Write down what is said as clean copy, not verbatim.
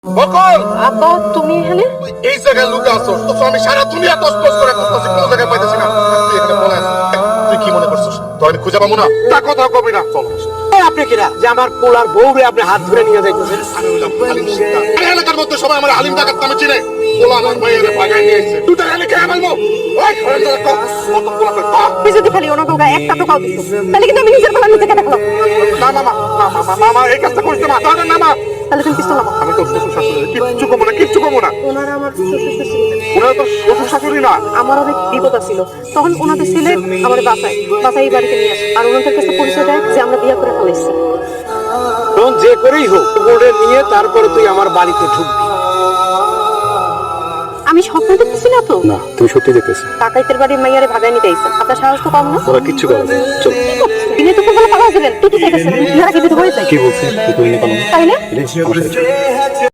বকল আব্বা তুমি এখানে? এই জায়গায় লুকা আছো তো আমি সারা দুনিয়া তসতস করে খুঁজতেছি কোনো জায়গায় পাইতেছি না তুই এখানে বলে আছিস তুই কি মনে করছিস তো আমি খুঁজে পাবো না তা কথা কবি না চলো আপনি কিরা যে আমার পোলার বউরে আপনি হাত ধরে নিয়ে যাইতেছেন? আমি হইলাম আলিম শিকদার এই এলাকার মধ্যে সবাই আমার আলিম ডাকাত নামে চিনে পোলা আমার ভাইয়ের ভাগায় নিয়ে এসেছে তুই টাকা লিখে ফেলবো ওই ঘরে তোর কত পোলা করে তুই যদি খালি ওনাকে গায়ে একটা টোকাও দিত তাহলে কিন্তু আমি নিজের বেলা নিজেকে দেখালাম। না মামা মামা এই কাজটা করিস না মা না মা তাহলে তুমি পিস্তল নামাও। আমি তো শ্বশুর শাশুড়ি কিচ্ছু কমো না কিচ্ছু কমো না ওনারা আমার শ্বশুর শাশুড়ি ওরা তো শ্বশুর শাশুড়ি না আমার অনেক বিপদ ছিল তখন ওনাদের ছেলে আমার বাসায় এই বাড়িতে নিয়ে আসে আর ওনাদের কাছে পরিচয় দেয় যে আমরা বিয়ে করে ফেলেছি। তখন যে করেই হোক ওরে নিয়ে তারপরে তুই আমার বাড়িতে ঢুকবি। আমি স্বপ্ন দেখতেছি না তো? না তুই সত্যি দেখতেছিস। কাকাইতের বাড়ির মাইয়ারে ভাগায় নিতে আইছেন, আপনার সাহস তো কম না? ওরা কিচ্ছু করে না। চল দিনে তো বলে পালা যাবেন তুই কি চাইতেছেন? বিহারা কি বিধবা হয়ে যায়? কি বলছিস তুই না কেন? তাই না? আমার সাথে চল।